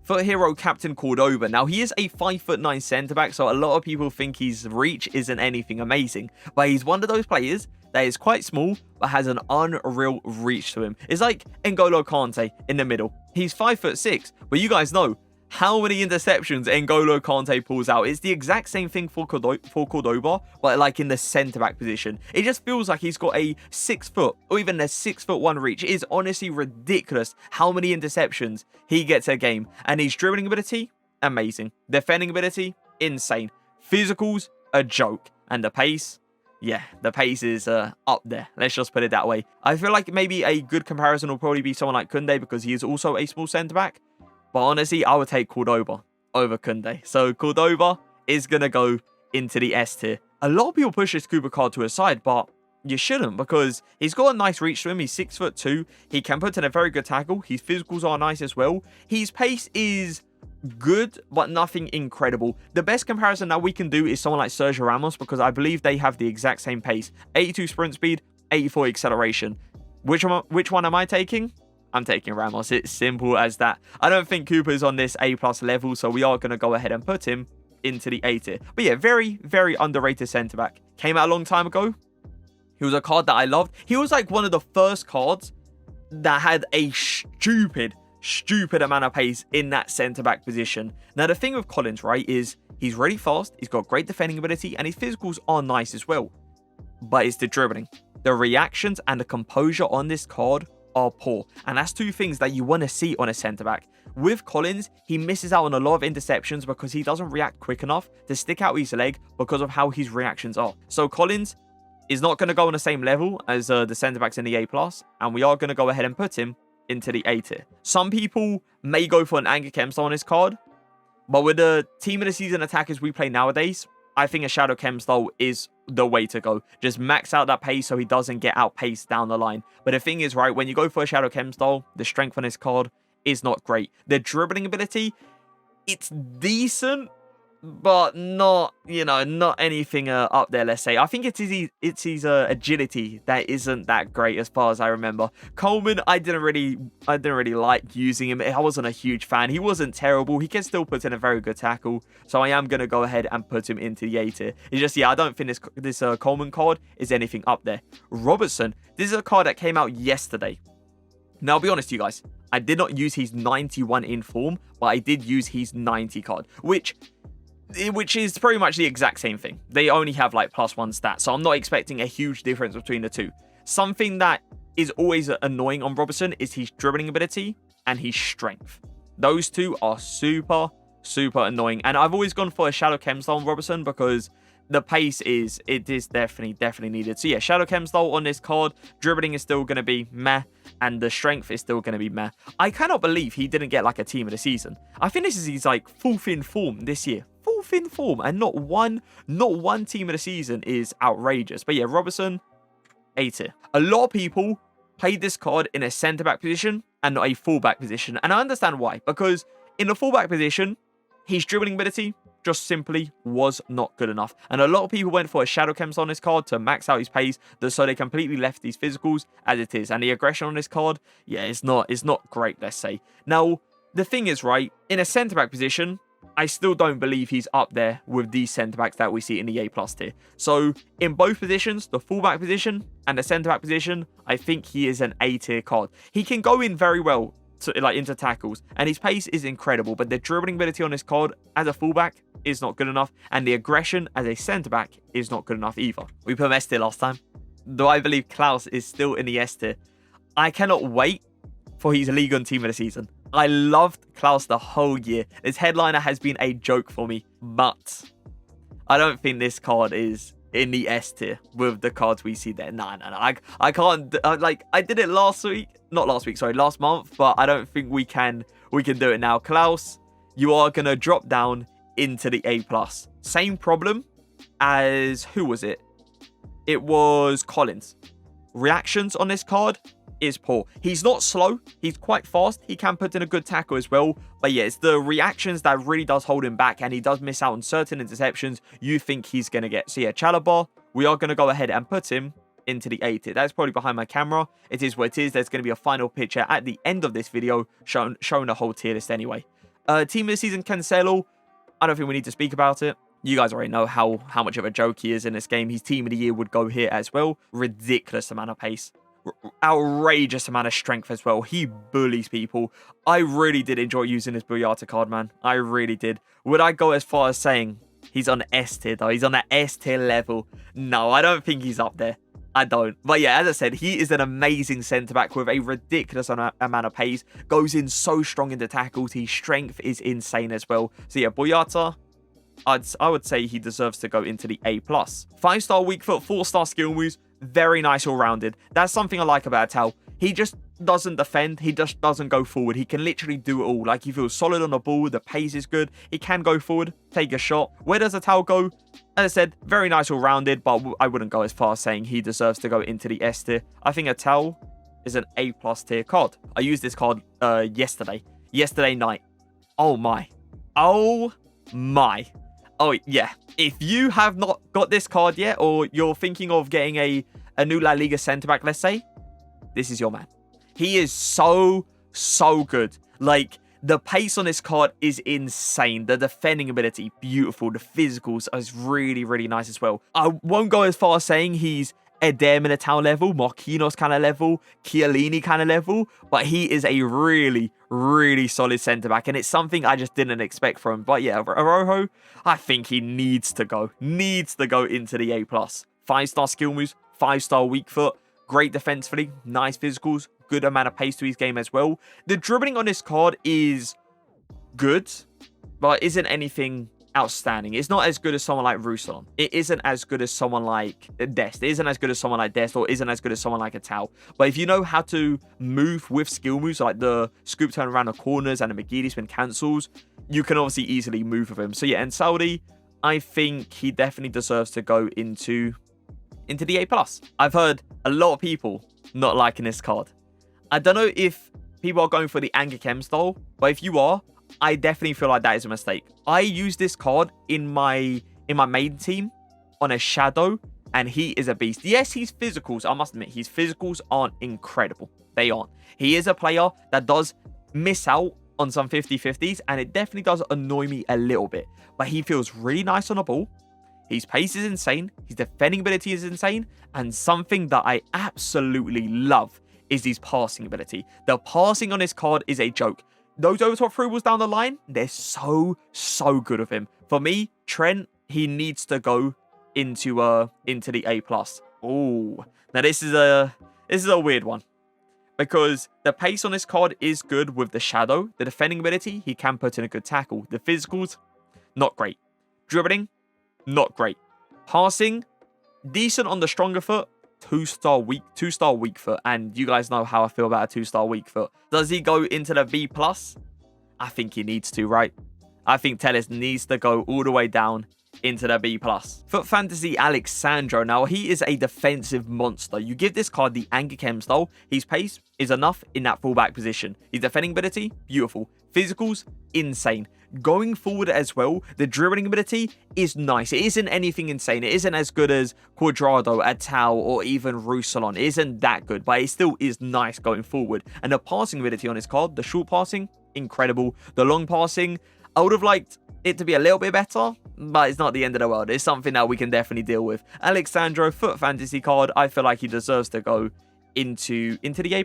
For hero captain Cordoba, now he is a 5'9" centre back, so a lot of people think his reach isn't anything amazing, but he's one of those players that is quite small, but has an unreal reach to him. It's like N'Golo Kante in the middle. He's 5'6", but you guys know how many interceptions N'Golo Kante pulls out. It's the exact same thing for Cordoba, but like in the centre-back position. It just feels like he's got a 6 foot or even a 6'1" reach. It is honestly ridiculous how many interceptions he gets a game. And his dribbling ability, amazing. Defending ability, insane. Physicals, a joke. And the pace, yeah, the pace is up there. Let's just put it that way. I feel like maybe a good comparison will probably be someone like Koundé because he is also a small centre-back. But honestly, I would take Cordoba over Koundé. So Cordoba is going to go into the S tier. A lot of people push this Cooper card to a side, but you shouldn't because he's got a nice reach to him. He's 6'2". He can put in a very good tackle. His physicals are nice as well. His pace is good, but nothing incredible. The best comparison that we can do is someone like Sergio Ramos because I believe they have the exact same pace. 82 sprint speed, 84 acceleration. Which one am I taking? I'm taking Ramos. It's simple as that. I don't think Cooper's on this A+ level, so we are going to go ahead and put him into the A tier. But yeah, very, very underrated centre-back. Came out a long time ago. He was a card that I loved. He was like one of the first cards that had a stupid amount of pace in that centre-back position. Now, the thing with Collins, right, is he's really fast, he's got great defending ability, and his physicals are nice as well. But it's the dribbling. The reactions and the composure on this card are poor, and that's two things that you want to see on a centre-back. With Collins, he misses out on a lot of interceptions because he doesn't react quick enough to stick out his leg because of how his reactions are. So Collins is not going to go on the same level as the centre-backs in the A+, and we are going to go ahead and put him into the A tier. Some people may go for an Anger Kemstar on this card, but with the team of the season attackers we play nowadays, I think a Shadow Chem style is the way to go. Just max out that pace so he doesn't get outpaced down the line. But the thing is, right, when you go for a Shadow Chem style, the strength on this card is not great. The dribbling ability, it's decent, but not, you know, not anything up there, let's say. I think it's his agility that isn't that great as far as I remember. Coleman, I didn't really like using him. I wasn't a huge fan. He wasn't terrible. He can still put in a very good tackle. So I am going to go ahead and put him into the A tier. It's just, yeah, I don't think this Coleman card is anything up there. Robertson, this is a card that came out yesterday. Now, I'll be honest to you guys. I did not use his 91 in form, but I did use his 90 card, which is pretty much the exact same thing. They only have like +1 stats, so I'm not expecting a huge difference between the two. Something that is always annoying on Robertson is his dribbling ability and his strength. Those two are super annoying, and I've always gone for a Shadow Chem style on Robertson because the pace is definitely needed. So yeah, Shadow Chem style on this card. Dribbling is still going to be meh, and the strength is still going to be meh. I cannot believe he didn't get like a team of the season. I think this is his like 4th in form this year. 4th in form, and not one team of the season is outrageous. But yeah, Robertson, A tier. A lot of people played this card in a centre-back position and not a full-back position, and I understand why. Because in the full-back position, his dribbling ability just simply was not good enough. And a lot of people went for a Shadow Chems on this card to max out his pace, so they completely left these physicals as it is. And the aggression on this card, yeah, it's not great, let's say. Now, the thing is, right, in a centre-back position, I still don't believe he's up there with these centre-backs that we see in the A+ tier. So, in both positions, the full-back position and the centre-back position, I think he is an A tier card. He can go in very well into tackles, and his pace is incredible, but the dribbling ability on this card as a fullback is not good enough, and the aggression as a centre-back is not good enough either. We put him S tier last time, though I believe Klaus is still in the S tier. I cannot wait for his League One team of the season. I loved Klaus the whole year. This headliner has been a joke for me, but I don't think this card is in the S tier with the cards we see there. No. I can't, I did it last month, but I don't think we can do it now. Klaus, you are going to drop down into the A+. Same problem as, who was it? It was Collins. Reactions on this card is poor. He's not slow. He's quite fast. He can put in a good tackle as well. But yeah, it's the reactions that really does hold him back, and he does miss out on certain interceptions you think he's going to get. So yeah, Chalobah, we are going to go ahead and put him into the A tier. That's probably behind my camera. It is what it is. There's going to be a final picture at the end of this video showing the whole tier list anyway. Team of the season, Cancelo. I don't think we need to speak about it. You guys already know how much of a joke he is in this game. His team of the year would go here as well. Ridiculous amount of pace. Outrageous amount of strength as well. He bullies people. I really did enjoy using this Boyata card, man. I really did. Would I go as far as saying he's on S tier, though? He's on the S tier level. No, I don't think he's up there. I don't. But yeah, as I said, he is an amazing centre-back with a ridiculous amount of pace. Goes in so strong into tackles. His strength is insane as well. So yeah, Boyata, I would say he deserves to go into the A+. 5-star weak foot, 4-star skill moves. Very nice all-rounded. That's something I like about Tal. He just doesn't defend. He just doesn't go forward. He can literally do it all. Like, he feels solid on the ball. The pace is good. He can go forward, take a shot. Where does a Tal go? As I said, very nice all-rounded, but I wouldn't go as far as saying he deserves to go into the S tier. I think a Tal is an A+ tier card. I used this card yesterday night. Oh my. Oh my. Oh yeah. If you have not got this card yet, or you're thinking of getting a new La Liga centre-back, let's say, this is your man. He is so good. Like, the pace on this card is insane. The defending ability, beautiful. The physicals is really nice as well. I won't go as far as saying he's Eder Militao level, Marquinhos kind of level, Chiellini kind of level, but he is a really solid centre-back, and it's something I just didn't expect from him. But yeah, Arojo, I think he needs to go into the A+. 5-star skill moves, 5-star weak foot, great defensively, nice physicals, good amount of pace to his game as well. The dribbling on this card is good, but isn't anything outstanding. It's not as good as someone like Ruslan. It isn't as good as someone like Dest. It isn't as good as someone like Dest, or isn't as good as someone like a Tau. But if you know how to move with skill moves, like the scoop turn around the corners and the McGeady spin cancels, you can obviously easily move with him. So yeah, and Saudi, I think he definitely deserves to go into the A+. I've heard a lot of people not liking this card. I don't know if people are going for the Anger Chem style, but if you are, I definitely feel like that is a mistake. I use this card in my main team on a Shadow, and he is a beast. Yes, his physicals, I must admit, his physicals aren't incredible. They aren't. He is a player that does miss out on some 50-50s, and it definitely does annoy me a little bit. But he feels really nice on the ball. His pace is insane. His defending ability is insane. And something that I absolutely love is his passing ability. The passing on this card is a joke. Those overtop through balls down the line, they're so good of him. For me, Trent, he needs to go into the A+. Oh, now this is a weird one, because the pace on this card is good with the Shadow. The defending ability, he can put in a good tackle. The physicals, not great. Dribbling, not great. Passing, decent on the stronger foot. 2-star weak foot, and you guys know how I feel about a 2-star weak foot. Does he go into the B+? I think he needs to, right? I think Telles needs to go all the way down into the B+. Foot Fantasy Alexandro. Now, he is a defensive monster. You give this card the Anger Chem style, his pace is enough in that fullback position. His defending ability, beautiful. Physicals, insane. Going forward as well, the dribbling ability is nice. It isn't anything insane. It isn't as good as Cuadrado, Atao, or even Ruslan. It isn't that good, but it still is nice going forward. And the passing ability on his card, the short passing, incredible. The long passing, I would have liked it to be a little bit better, but it's not the end of the world. It's something that we can definitely deal with. Alexandro, Foot Fantasy card, I feel like he deserves to go into the A+.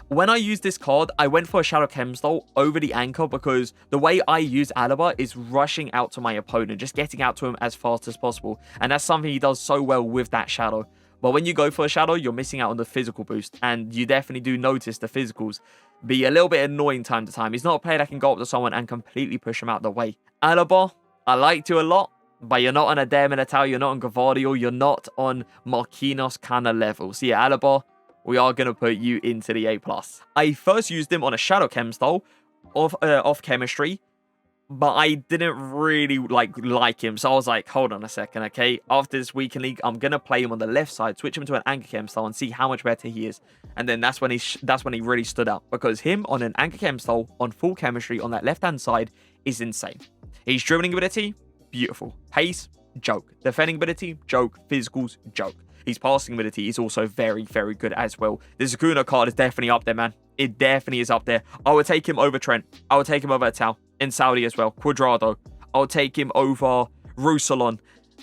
When I used this card, I went for a Shadow Chem style over the anchor, because the way I use Alaba is rushing out to my opponent, just getting out to him as fast as possible. And that's something he does so well with that Shadow. But when you go for a Shadow, you're missing out on the physical boost, and you definitely do notice the physicals be a little bit annoying time to time. He's not a player that can go up to someone and completely push him out the way. Alaba, I liked you a lot, but you're not on a Eder Militao, you're not on Gavardio, you're not on Marquinhos kind of level. So yeah, Alaba, we are going to put you into the A+. I first used him on a Shadow Chem style off chemistry, but I didn't really like him. So I was like, hold on a second, okay? After this weekend league, I'm going to play him on the left side, switch him to an Anchor Chem style and see how much better he is. And then that's when he really stood out, because him on an Anchor Chem style on full chemistry on that left-hand side is insane. His dribbling ability, beautiful. Pace, joke. Defending ability, joke. Physicals, joke. His passing ability is also very good as well. The Zakuna card is definitely up there, man. It definitely is up there. I would take him over Trent. I would take him over Tal. In Saudi as well. Cuadrado. I would take him over Roussillon,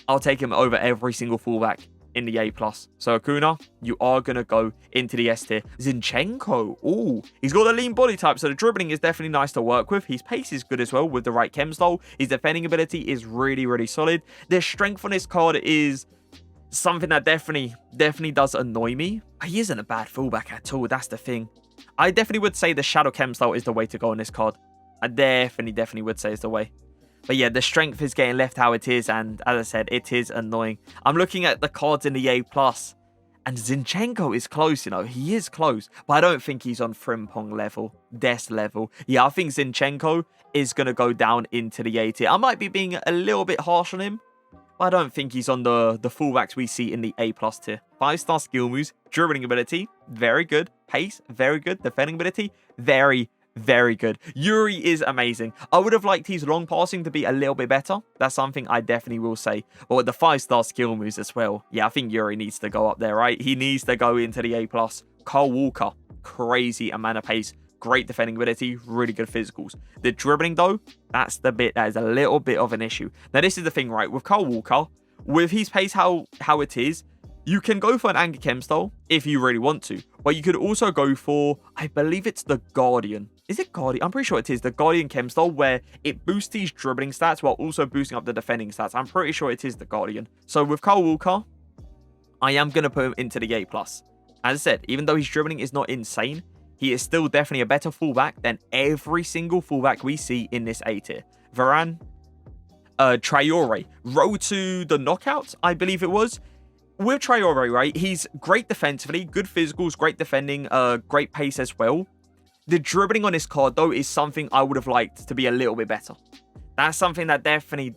I'll take him over every single fullback in the A+. So Acuna, you are going to go into the S tier. Zinchenko, oh, he's got a lean body type, so the dribbling is definitely nice to work with. His pace is good as well with the right chem style. His defending ability is really, really solid. The strength on this card is something that definitely does annoy me. He isn't a bad fullback at all, that's the thing. I definitely would say the Shadow Chem style is the way to go on this card. I definitely would say it's the way. But yeah, the strength is getting left how it is, and as I said, it is annoying. I'm looking at the cards in the A+, and Zinchenko is close, you know. He is close, but I don't think he's on Frimpong level, Des level. Yeah, I think Zinchenko is going to go down into the A tier. I might be being a little bit harsh on him, but I don't think he's on the fullbacks we see in the A+ tier. 5-star skill moves, dribbling ability, very good. Pace, very good. Defending ability, very good. Yuri is amazing. I would have liked his long passing to be a little bit better. That's something I definitely will say. But with the 5-star skill moves as well, yeah, I think Yuri needs to go up there, right? He needs to go into the A+. Kyle Walker, crazy amount of pace. Great defending ability, really good physicals. The dribbling, though, that's the bit that is a little bit of an issue. Now, this is the thing, right? With Kyle Walker, with his pace how it is, you can go for an Anchor Chem style if you really want to. But you could also go for, I believe it's the Guardian. Is it Guardian? I'm pretty sure it is the Guardian Chem style, where it boosts these dribbling stats while also boosting up the defending stats. I'm pretty sure it is the Guardian. So with Kyle Walker, I am going to put him into the A+. As I said, even though his dribbling is not insane, he is still definitely a better fullback than every single fullback we see in this A tier. Varane, Traore, road to the knockouts, I believe it was. With Traore, right, he's great defensively, good physicals, great defending, great pace as well. The dribbling on this card, though, is something I would have liked to be a little bit better. That's something that definitely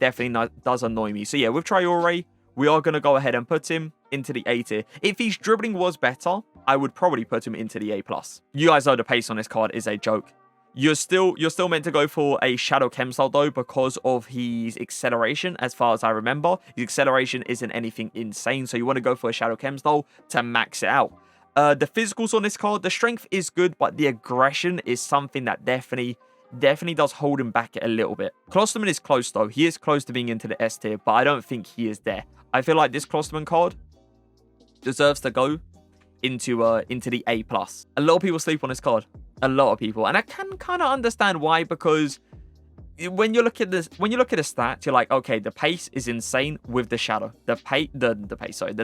does annoy me. So yeah, with Traore, we are going to go ahead and put him into the A tier. If his dribbling was better, I would probably put him into the A+. You guys know the pace on this card is a joke. You're still meant to go for a Shadow Chem style, though, because of his acceleration, as far as I remember. His acceleration isn't anything insane, so you want to go for a Shadow Chem style to max it out. The physicals on this card, the strength is good, but the aggression is something that definitely does hold him back a little bit. Klosterman is close, though. He is close to being into the S tier, but I don't think he is there. I feel like this Klosterman card deserves to go into the A+. A lot of people sleep on this card. A lot of people. And I can kind of understand why, because when you look at this, when you look at the stats, you're like, okay, the pace is insane with the shadow. The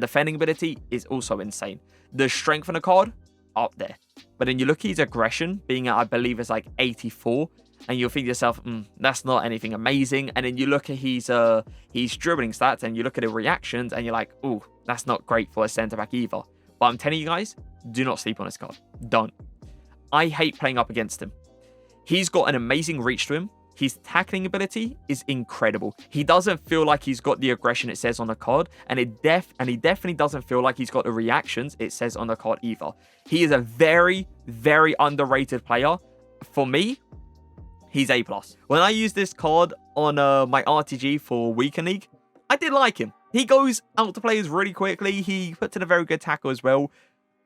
defending ability is also insane. The strength on the card, up there. But then you look at his aggression being at, I believe it's like 84, and you'll think to yourself, that's not anything amazing. And then you look at his dribbling stats, and you look at the reactions, and you're like, oh, that's not great for a centre-back either. But I'm telling you guys, do not sleep on this card. Don't. I hate playing up against him. He's got an amazing reach to him. His tackling ability is incredible. He doesn't feel like he's got the aggression it says on the card, and he definitely doesn't feel like he's got the reactions it says on the card either. He is a very, very underrated player. For me, he's A+. When I use this card on my RTG for Weekend League, I did like him. He goes out to players really quickly. He puts in a very good tackle as well.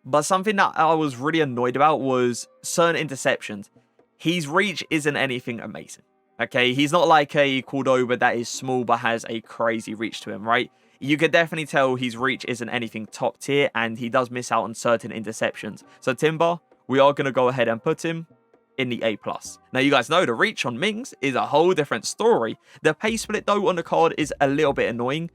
But something that I was really annoyed about was certain interceptions. His reach isn't anything amazing. Okay, he's not like a Cordoba that is small but has a crazy reach to him, right? You could definitely tell his reach isn't anything top tier, and he does miss out on certain interceptions. So Timber, we are going to go ahead and put him in the A+. Now, you guys know the reach on Mings is a whole different story. The pace split, though, on the card is a little bit annoying.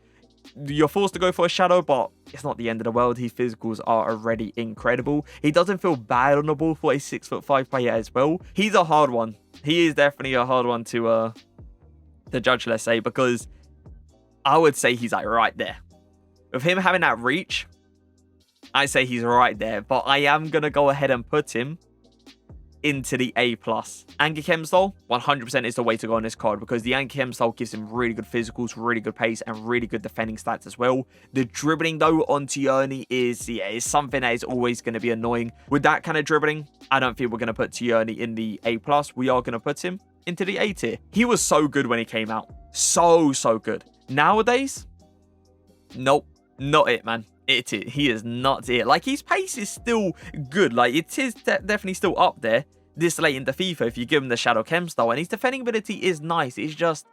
You're forced to go for a shadow, but it's not the end of the world. His physicals are already incredible. He doesn't feel bad on the ball for a 6'5" player as well. He's a hard one. He is definitely a hard one to judge, let's say, because I would say he's like right there. With him having that reach, I say he's right there, but I am going to go ahead and put him into the A+. Anchor Chem style, 100% is the way to go on this card, because the Anchor Chem style gives him really good physicals, really good pace, and really good defending stats as well. The dribbling, though, on Tierney is something that is always going to be annoying. With that kind of dribbling, I don't think we're going to put Tierney in the A+. We are going to put him into the A tier. He was so good when he came out. So good. Nowadays, nope, not it, man. He is not it. Like, his pace is still good. Like, it is definitely still up there this late into FIFA if you give him the Shadow Chem style. And his defending ability is nice. It's just,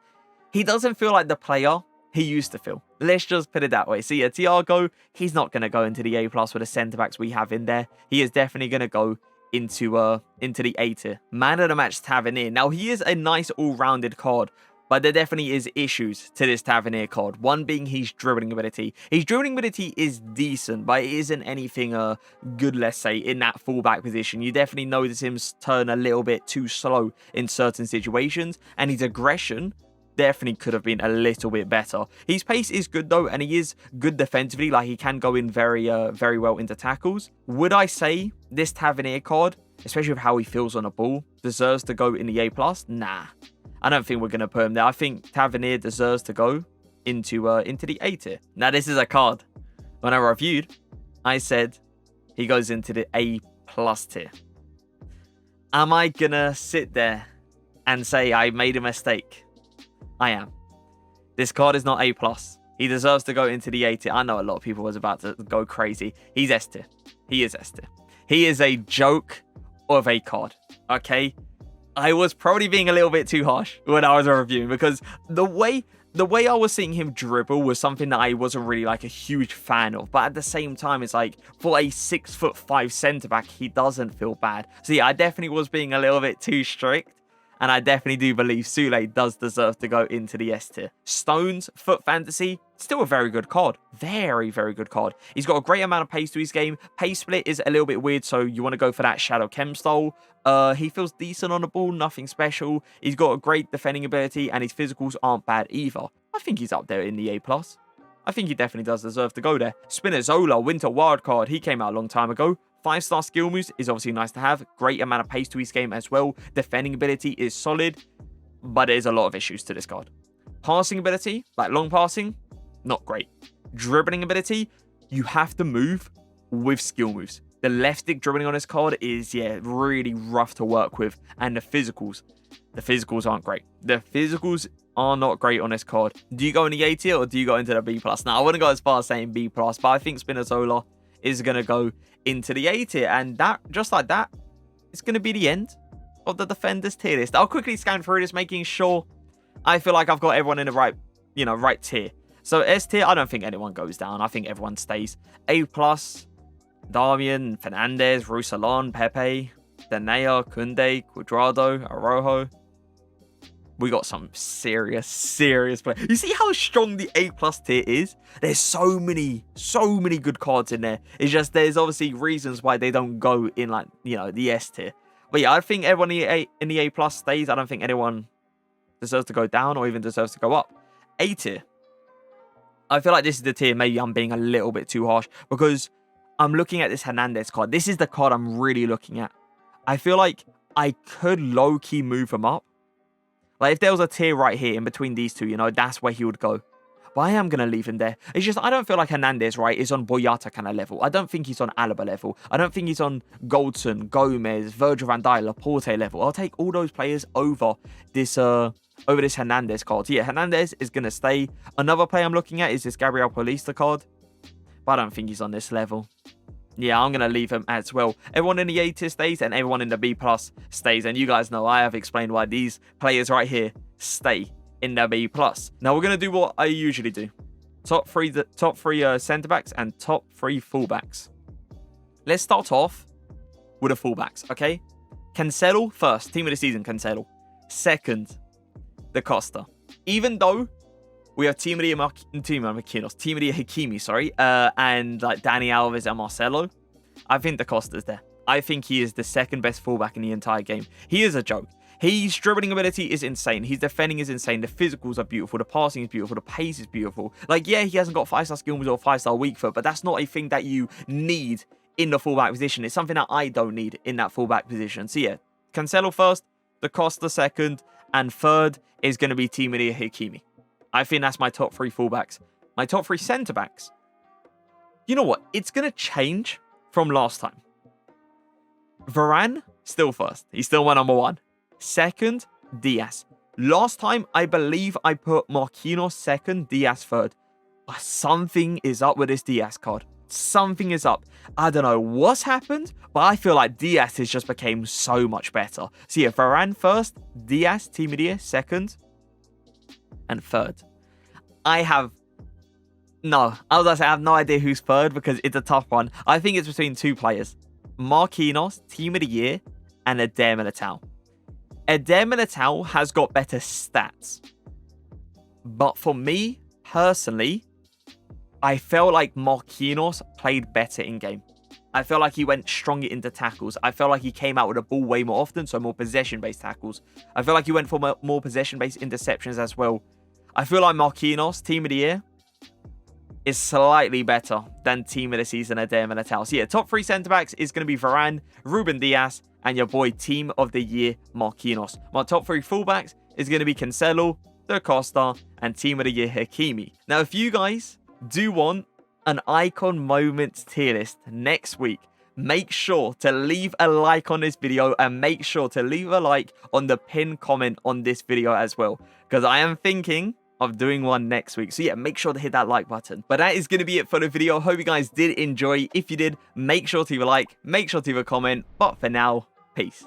he doesn't feel like the player he used to feel. Let's just put it that way. So yeah, Thiago, he's not going to go into the A+ with the centre-backs we have in there. He is definitely going to go into the A tier. Man of the match, Tavernier. Now, he is a nice all-rounded card, but there definitely is issues to this Tavernier card. One being his dribbling ability. His dribbling ability is decent, but it isn't anything good, let's say, in that fullback position. You definitely notice him turn a little bit too slow in certain situations, and his aggression definitely could have been a little bit better. His pace is good though, and he is good defensively. Like, he can go in very well into tackles. Would I say this Tavernier card, especially with how he feels on a ball, deserves to go in the A+? Nah, I don't think we're going to put him there. I think Tavernier deserves to go into the A tier. Now, this is a card. When I reviewed, I said he goes into the A+ tier. Am I going to sit there and say I made a mistake? I am. This card is not A+. He deserves to go into the A tier. I know a lot of people was about to go crazy. He's S tier. He is S tier. He is a joke of a card. Okay? I was probably being a little bit too harsh when I was reviewing, because the way I was seeing him dribble was something that I wasn't really like a huge fan of. But at the same time, it's like, for a 6'5" centre-back, he doesn't feel bad. So yeah, I definitely was being a little bit too strict. And I definitely do believe Sule does deserve to go into the S tier. Stones, Foot Fantasy, still a very good card. Very, very good card. He's got a great amount of pace to his game. Pace split is a little bit weird, so you want to go for that Shadow Chem style. He feels decent on the ball, nothing special. He's got a great defending ability, and his physicals aren't bad either. I think he's up there in the A+. I think he definitely does deserve to go there. Spinazzola, Winter Wildcard. He came out a long time ago. 5-star skill moves is obviously nice to have. Great amount of pace to his game as well. Defending ability is solid, but there's a lot of issues to this card. Passing ability, like long passing, not great. Dribbling ability, you have to move with skill moves. The left stick dribbling on this card is, yeah, really rough to work with. And the physicals aren't great. The physicals are not great on this card. Do you go in the A tier or do you go into the B+? Now, I wouldn't go as far as saying B+, but I think Spinazzola is going to go into the A tier. And that, just like that, it's going to be the end of the Defenders tier list. I'll quickly scan through this, making sure I feel like I've got everyone in the right tier. So S tier, I don't think anyone goes down. I think everyone stays. A+, Darmian, Fernandez, Roussillon, Pepe, Danea, Kunde, Cuadrado, Araujo. We got some serious players. You see how strong the A+ tier is? There's so many good cards in there. It's just there's obviously reasons why they don't go in, like, you know, the S tier. But yeah, I think everyone in the A+ stays. I don't think anyone deserves to go down or even deserves to go up. A tier. I feel like this is the tier maybe I'm being a little bit too harsh, because I'm looking at this Hernandez card. This is the card I'm really looking at. I feel like I could low-key move him up. Like, if there was a tier right here in between these two, you know, that's where he would go. But I am going to leave him there. It's just, I don't feel like Hernandez, right, is on Boyata kind of level. I don't think he's on Alaba level. I don't think he's on Goldson, Gomez, Virgil van Dijk, Laporte level. I'll take all those players over this Hernandez card. So yeah, Hernandez is going to stay. Another player I'm looking at is this Gabriel Paulista card. But I don't think he's on this level. Yeah, I'm going to leave him as well. Everyone in the A tier stays and everyone in the B+ stays. And you guys know I have explained why these players right here stay in the B+. Now we're going to do what I usually do. Top three centre-backs and top 3 full-backs. Let's start off with the full-backs, okay? Cancelo first. Team of the season, Cancelo. Second, Da Costa. Even though we have Team of the Hakimi, sorry, and like Dani Alves and Marcelo, I think Da Costa's there. I think he is the second best fullback in the entire game. He is a joke. His dribbling ability is insane. His defending is insane. The physicals are beautiful. The passing is beautiful. The pace is beautiful. Like, yeah, he hasn't got 5-star skill moves or 5-star weak foot, but that's not a thing that you need in the fullback position. It's something that I don't need in that fullback position. So yeah, Cancelo first, Da Costa second, and third is going to be Team of the Hakimi. I think that's my top 3 fullbacks. My top 3 centre-backs. You know what? It's going to change from last time. Varane, still first. He's still my number 1. Second, Diaz. Last time, I believe I put Marquinhos second, Diaz third. But something is up with this Diaz card. Something is up. I don't know what's happened, but I feel like Diaz has just became so much better. So yeah, Varane first, Diaz, Team of the Year second, and third. I have no. I was gonna say I have no idea who's third because it's a tough one. I think it's between two players: Marquinhos, Team of the Year, and Eder Militao. Eder Militao has got better stats, but for me personally, I felt like Marquinhos played better in game. I felt like he went stronger into tackles. I felt like he came out with the ball way more often, so more possession-based tackles. I feel like he went for more possession-based interceptions as well. I feel like Marquinhos, Team of the Year, is slightly better than Team of the Season Eder Militao. So yeah, top three centre-backs is going to be Varane, Ruben Diaz, and your boy Team of the Year Marquinhos. My top three fullbacks is going to be Cancelo, Da Costa, and Team of the Year Hakimi. Now, if you guys do want an icon moments tier list next week, make sure to leave a like on this video and make sure to leave a like on the pinned comment on this video as well, because I am thinking of doing one next week. So yeah, make sure to hit that like button. But that is going to be it for the video. Hope you guys did enjoy. If you did, make sure to leave a like, make sure to leave a comment. But for now, peace.